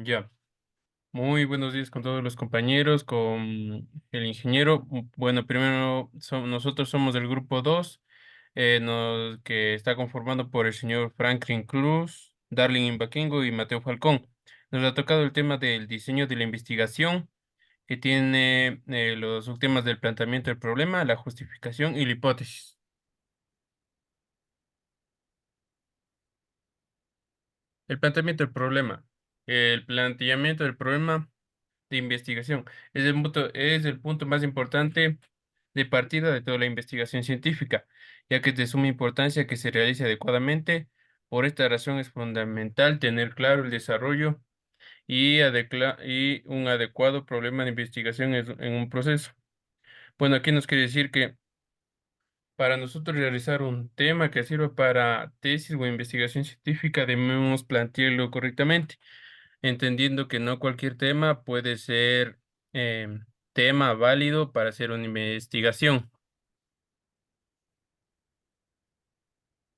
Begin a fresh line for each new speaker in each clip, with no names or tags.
Ya, muy buenos días con todos los compañeros, con el ingeniero. Bueno, primero nosotros somos del grupo 2, que está conformado por el señor Franklin Cruz, Darling Imbaquengo y Mateo Falcón. Nos ha tocado el tema del diseño de la investigación, que tiene los subtemas del planteamiento del problema, la justificación y la hipótesis. El planteamiento del problema. El planteamiento del problema de investigación. Es el punto más importante de partida de toda la investigación científica, ya que es de suma importancia que se realice adecuadamente. Por esta razón es fundamental tener claro el desarrollo y un adecuado problema de investigación en un proceso. Bueno, aquí nos quiere decir que para nosotros realizar un tema que sirva para tesis o investigación científica debemos plantearlo correctamente, entendiendo que no cualquier tema puede ser tema válido para hacer una investigación.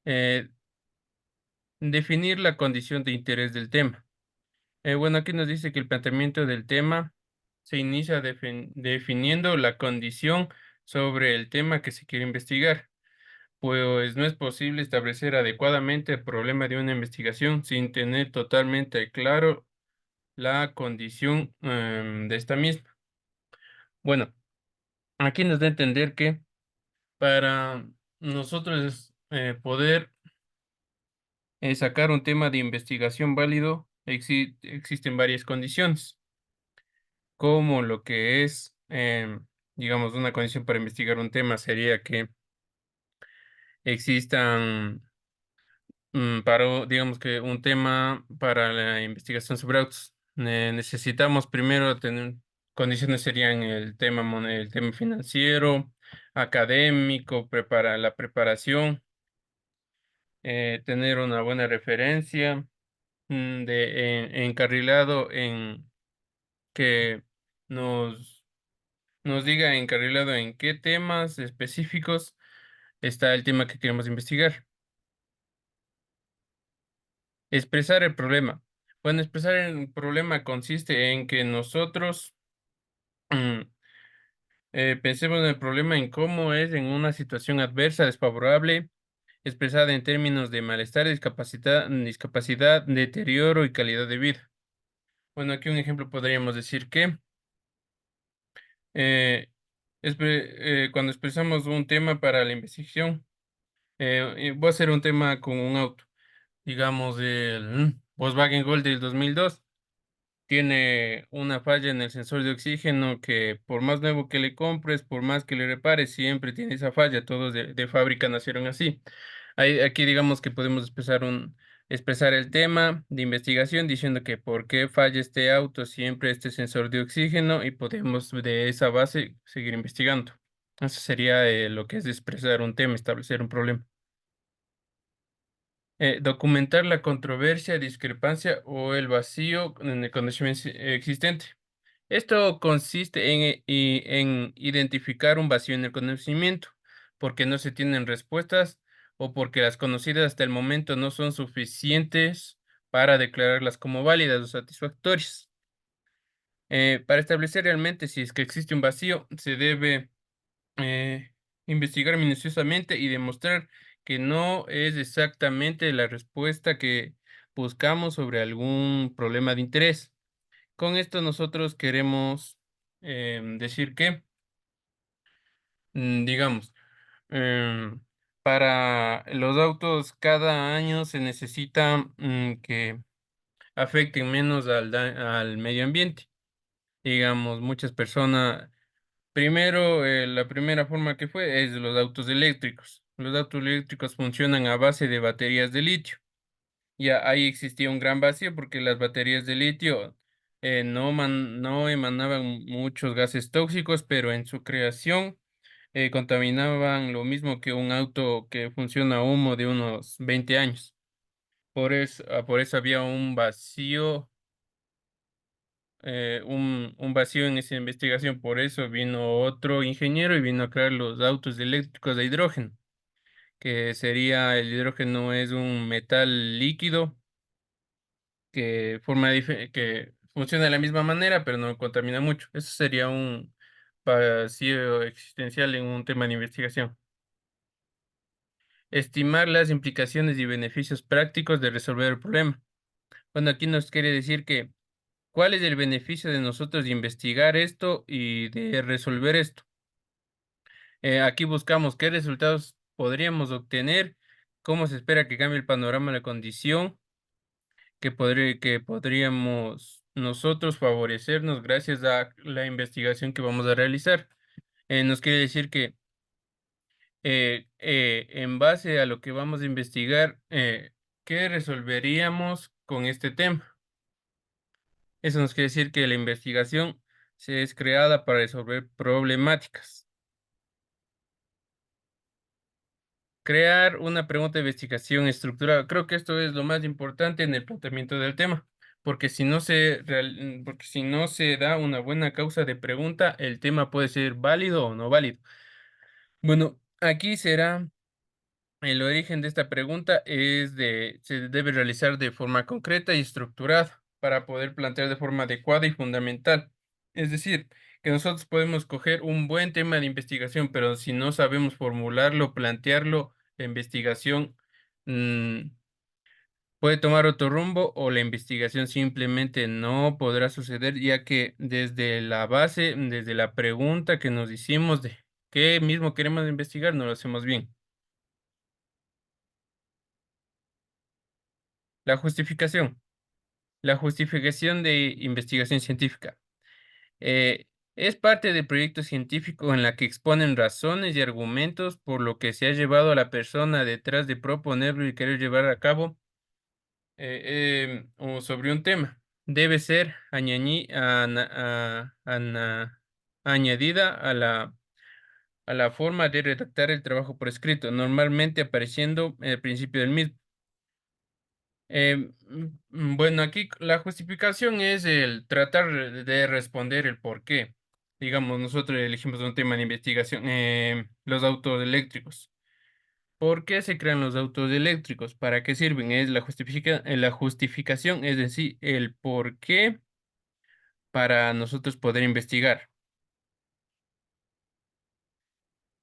Eh, Definir la condición de interés del tema. Bueno, aquí nos dice que el planteamiento del tema se inicia definiendo la condición sobre el tema que se quiere investigar, pues no es posible establecer adecuadamente el problema de una investigación sin tener totalmente claro la condición de esta misma. Bueno, aquí nos da a entender que para nosotros poder sacar un tema de investigación válido, existen varias condiciones, como lo que es, digamos, una condición para investigar un tema sería que existan, digamos que un tema para la investigación sobre autos. Necesitamos primero tener condiciones serían el tema financiero, académico, la preparación, tener una buena referencia, encarrilado en que nos, nos diga encarrilado en qué temas específicos está el tema que queremos investigar. Expresar el problema. Bueno, expresar el problema consiste en que nosotros mm, pensemos en el problema en cómo es en una situación adversa, desfavorable, expresada en términos de malestar, discapacidad, deterioro y calidad de vida. Bueno, aquí un ejemplo podríamos decir que eh, cuando expresamos un tema para la investigación, voy a hacer un tema con un auto, digamos el Volkswagen Gol del 2002. Tiene una falla en el sensor de oxígeno que por más nuevo que le compres, por más que le repares, siempre tiene esa falla. Todos de fábrica nacieron así. Aquí digamos que podemos expresar el tema de investigación diciendo que por qué falla este auto siempre este sensor de oxígeno y podemos de esa base seguir investigando. Eso sería lo que es expresar un tema, establecer un problema. Documentar la controversia, discrepancia o el vacío en el conocimiento existente. Esto consiste en identificar un vacío en el conocimiento, porque no se tienen respuestas o porque las conocidas hasta el momento no son suficientes para declararlas como válidas o satisfactorias. Para establecer realmente si es que existe un vacío, se debe investigar minuciosamente y demostrar que no es exactamente la respuesta que buscamos sobre algún problema de interés. Con esto nosotros queremos decir que, digamos, em, para los autos cada año se necesita que afecten menos al medio ambiente. Digamos, muchas personas, primero, la primera forma que fue es los autos eléctricos. Los autos eléctricos funcionan a base de baterías de litio. Ya ahí existía un gran vacío porque las baterías de litio no emanaban muchos gases tóxicos, pero en su creación contaminaban lo mismo que un auto que funciona a humo de unos 20 años. Por eso había un vacío en esa investigación. Por eso vino otro ingeniero y vino a crear los autos eléctricos de hidrógeno, que sería el hidrógeno es un metal líquido que funciona de la misma manera, pero no contamina mucho. Eso sería un vacío existencial en un tema de investigación. Estimar las implicaciones y beneficios prácticos de resolver el problema. Bueno, aquí nos quiere decir que cuál es el beneficio de nosotros de investigar esto y de resolver esto. Aquí buscamos qué resultados podríamos obtener, cómo se espera que cambie el panorama de la condición, que podríamos nosotros favorecernos gracias a la investigación que vamos a realizar. Nos quiere decir que en base a lo que vamos a investigar, ¿qué resolveríamos con este tema? Eso nos quiere decir que la investigación se es creada para resolver problemáticas. Crear una pregunta de investigación estructurada. Creo que esto es lo más importante en el planteamiento del tema, porque si no se da una buena causa de pregunta, el tema puede ser válido o no válido. Bueno, aquí será el origen de esta pregunta se debe realizar de forma concreta y estructurada para poder plantear de forma adecuada y fundamental. Es decir, que nosotros podemos coger un buen tema de investigación, pero si no sabemos formularlo, plantearlo, la investigación mm, puede tomar otro rumbo o la investigación simplemente no podrá suceder, ya que desde la base, desde la pregunta que nos hicimos de qué mismo queremos investigar, no lo hacemos bien. La justificación. La justificación de investigación científica. Eh, es parte del proyecto científico en la que exponen razones y argumentos por lo que se ha llevado a la persona detrás de proponerlo y querer llevar a cabo o sobre un tema. Debe ser añadida a la forma de redactar el trabajo por escrito, normalmente apareciendo en el principio del mismo. Bueno, aquí la justificación es el tratar de responder el por qué. Digamos, nosotros elegimos un tema de investigación, los autos eléctricos. ¿Por qué se crean los autos eléctricos? ¿Para qué sirven? Es la justificación, es decir, el por qué para nosotros poder investigar.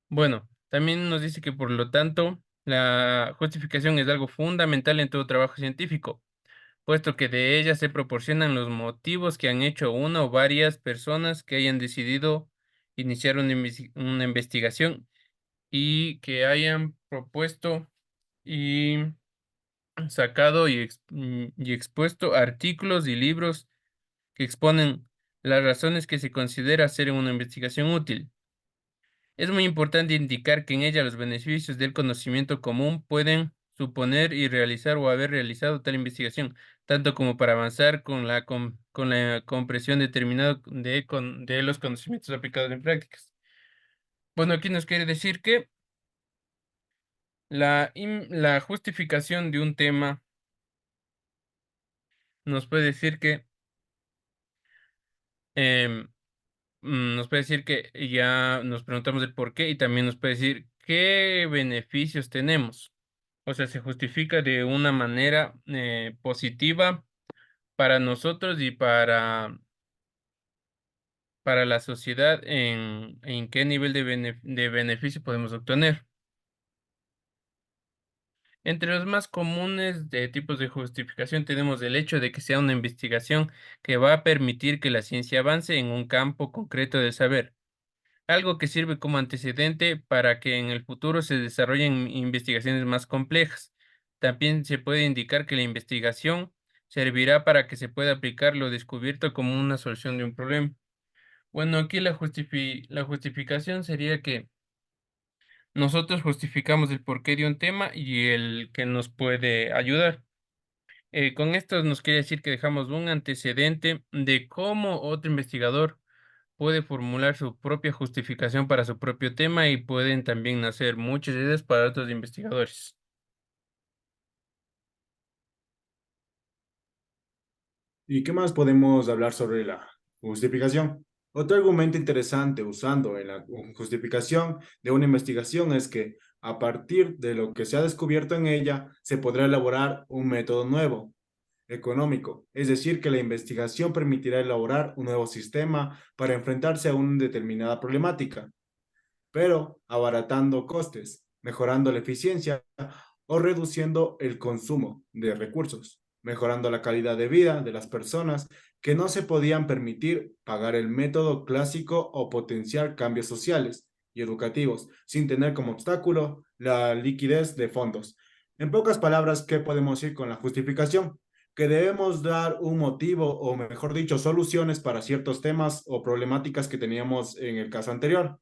Bueno, también nos dice que por lo tanto, la justificación es algo fundamental en todo trabajo científico, puesto que de ella se proporcionan los motivos que han hecho una o varias personas que hayan decidido iniciar una investigación y que hayan propuesto y sacado y expuesto artículos y libros que exponen las razones que se considera hacer una investigación útil. Es muy importante indicar que en ella los beneficios del conocimiento común pueden suponer y realizar o haber realizado tal investigación, tanto como para avanzar con la comprensión determinada de los conocimientos aplicados en prácticas. Bueno, aquí nos quiere decir que la justificación de un tema nos puede decir que em, nos puede decir que ya nos preguntamos el por qué y también nos puede decir qué beneficios tenemos. O sea, se justifica de una manera positiva para nosotros y para la sociedad en qué nivel de beneficio podemos obtener. Entre los más comunes de tipos de justificación tenemos el hecho de que sea una investigación que va a permitir que la ciencia avance en un campo concreto del saber, algo que sirve como antecedente para que en el futuro se desarrollen investigaciones más complejas. También se puede indicar que la investigación servirá para que se pueda aplicar lo descubierto como una solución de un problema. Bueno, aquí la justificación sería que nosotros justificamos el porqué de un tema y el que nos puede ayudar. Con esto nos quiere decir que dejamos un antecedente de cómo otro investigador puede formular su propia justificación para su propio tema y pueden también nacer muchas ideas para otros investigadores.
¿Y qué más podemos hablar sobre la justificación? Otro argumento interesante usando en la justificación de una investigación es que A partir de lo que se ha descubierto en ella, se podrá elaborar un método nuevo, económico, es decir, que la investigación permitirá elaborar un nuevo sistema para enfrentarse a una determinada problemática, pero abaratando costes, mejorando la eficiencia o reduciendo el consumo de recursos, mejorando la calidad de vida de las personas que no se podían permitir pagar el método clásico o potenciar cambios sociales y educativos sin tener como obstáculo la liquidez de fondos. En pocas palabras, ¿qué podemos decir con la justificación? Que debemos dar un motivo o, mejor dicho, soluciones para ciertos temas o problemáticas que teníamos en el caso anterior.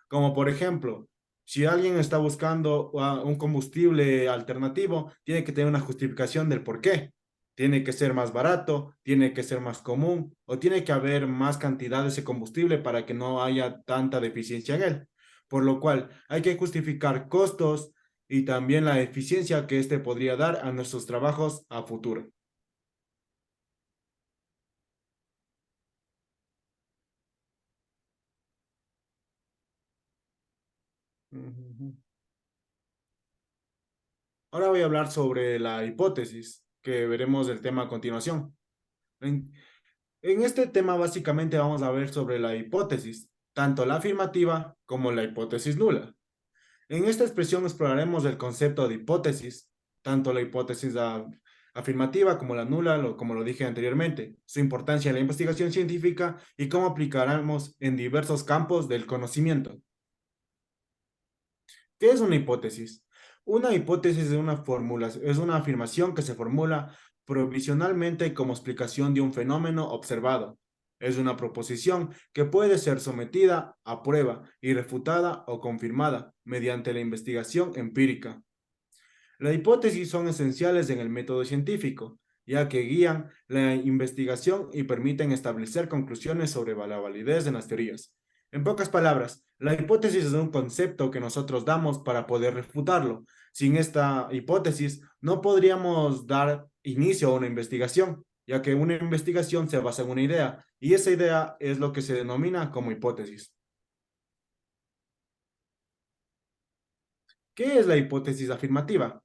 Como por ejemplo, si alguien está buscando un combustible alternativo, tiene que tener una justificación del por qué. Tiene que ser más barato, tiene que ser más común o tiene que haber más cantidad de ese combustible para que no haya tanta deficiencia en él. Por lo cual hay que justificar costos y también la eficiencia que este podría dar a nuestros trabajos a futuro. Ujú. Ahora voy a hablar sobre la hipótesis, que veremos el tema a continuación. En, En este tema básicamente vamos a ver sobre la hipótesis, tanto la afirmativa como la hipótesis nula. En esta expresión exploraremos el concepto de hipótesis, tanto la hipótesis afirmativa como la nula, como lo dije anteriormente, su importancia en la investigación científica y cómo aplicaremos en diversos campos del conocimiento. ¿Qué es una hipótesis? Una hipótesis es una afirmación que se formula provisionalmente como explicación de un fenómeno observado. Es una proposición que puede ser sometida a prueba y refutada o confirmada mediante la investigación empírica. Las hipótesis son esenciales en el método científico, ya que guían la investigación y permiten establecer conclusiones sobre la validez de las teorías. En pocas palabras, la hipótesis es un concepto que nosotros damos para poder refutarlo. Sin esta hipótesis, no podríamos dar inicio a una investigación, ya que una investigación se basa en una idea, y esa idea es lo que se denomina como hipótesis. ¿Qué es la hipótesis afirmativa?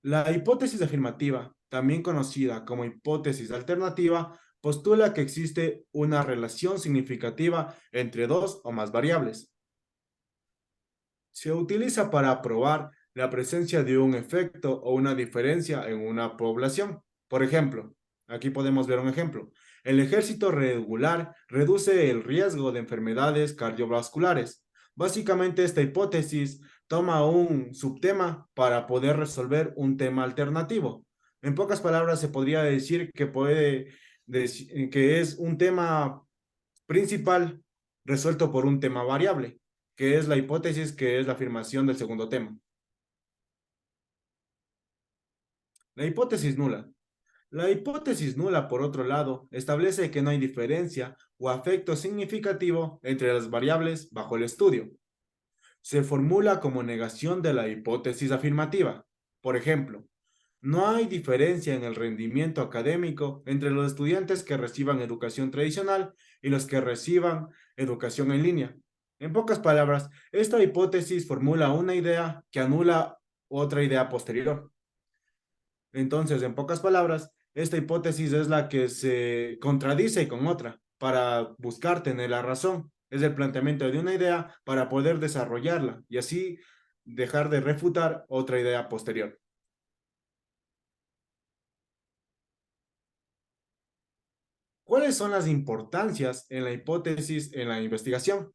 La hipótesis afirmativa, también conocida como hipótesis alternativa, postula que existe una relación significativa entre dos o más variables. Se utiliza para probar la presencia de un efecto o una diferencia en una población. Por ejemplo, aquí podemos ver un ejemplo. El ejército regular reduce el riesgo de enfermedades cardiovasculares. Básicamente, esta hipótesis toma un subtema para poder resolver un tema alternativo. En pocas palabras, se podría decir que que es un tema principal resuelto por un tema variable, que es la hipótesis, que es la afirmación del segundo tema. La hipótesis nula. La hipótesis nula, por otro lado, establece que no hay diferencia o afecto significativo entre las variables bajo el estudio. Se formula como negación de la hipótesis afirmativa. Por ejemplo, no hay diferencia en el rendimiento académico entre los estudiantes que reciban educación tradicional y los que reciban educación en línea. En pocas palabras, esta hipótesis formula una idea que anula otra idea posterior. Entonces, en pocas palabras, esta hipótesis es la que se contradice con otra para buscar tener la razón. Es el planteamiento de una idea para poder desarrollarla y así dejar de refutar otra idea posterior. ¿Cuáles son las importancias en la hipótesis en la investigación?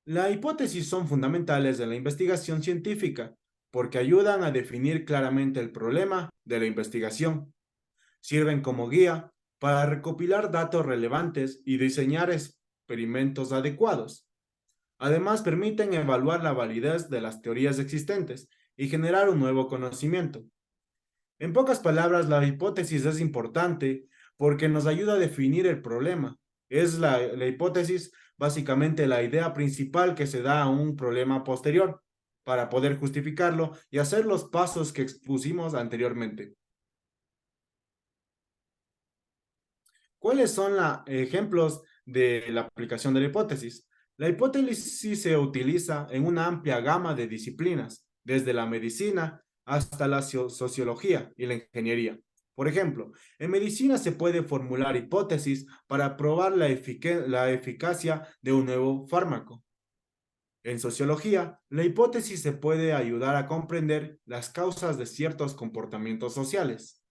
La hipótesis son fundamentales en la investigación científica porque ayudan a definir claramente el problema de la investigación. Sirven como guía para recopilar datos relevantes y diseñar experimentos adecuados. Además, permiten evaluar la validez de las teorías existentes y generar un nuevo conocimiento. En pocas palabras, la hipótesis es importante porque nos ayuda a definir el problema. Es la hipótesis básicamente la idea principal que se da a un problema posterior para poder justificarlo y hacer los pasos que expusimos anteriormente. ¿Cuáles son los ejemplos de la aplicación de la hipótesis? La hipótesis se utiliza en una amplia gama de disciplinas, desde la medicina hasta la sociología y la ingeniería. Por ejemplo, en medicina se puede formular hipótesis para probar la eficacia de un nuevo fármaco. En sociología, la hipótesis se puede ayudar a comprender las causas de ciertos comportamientos sociales.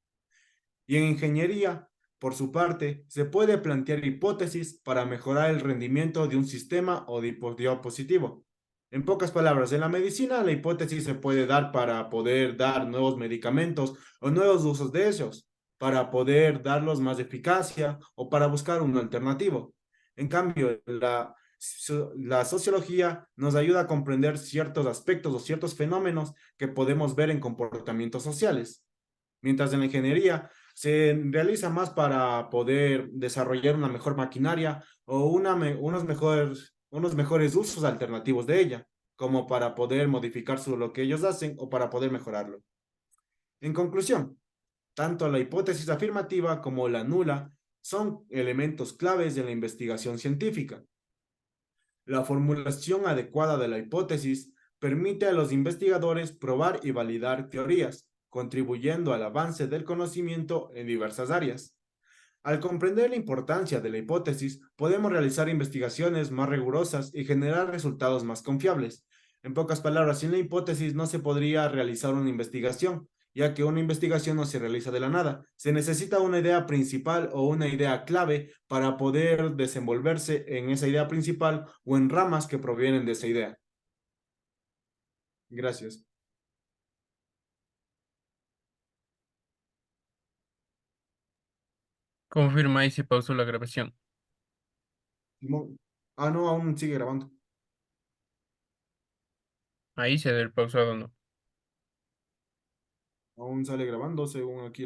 Y en ingeniería, por su parte, se puede plantear hipótesis para mejorar el rendimiento de un sistema o dispositivo. En pocas palabras, en la medicina la hipótesis se puede dar para poder dar nuevos medicamentos o nuevos usos de ellos, para poder darlos más eficacia o para buscar un alternativo. En cambio, la sociología nos ayuda a comprender ciertos aspectos o ciertos fenómenos que podemos ver en comportamientos sociales, mientras en la ingeniería se realiza más para poder desarrollar una mejor maquinaria o unos mejores usos alternativos de ella, como para poder modificar lo que ellos hacen o para poder mejorarlo. En conclusión, tanto la hipótesis afirmativa como la nula son elementos claves de la investigación científica. La formulación adecuada de la hipótesis permite a los investigadores probar y validar teorías, contribuyendo al avance del conocimiento en diversas áreas. Al comprender la importancia de la hipótesis, podemos realizar investigaciones más rigurosas y generar resultados más confiables. En pocas palabras, sin la hipótesis no se podría realizar una investigación, ya que una investigación no se realiza de la nada. Se necesita una idea principal o una idea clave para poder desenvolverse en esa idea principal o en ramas que provienen de esa idea. Gracias.
Confirma y se pausó la grabación.
Simón. Ah, no, aún sigue grabando.
Ahí se ha del pausado, ¿no?
Aún sale grabando según aquí.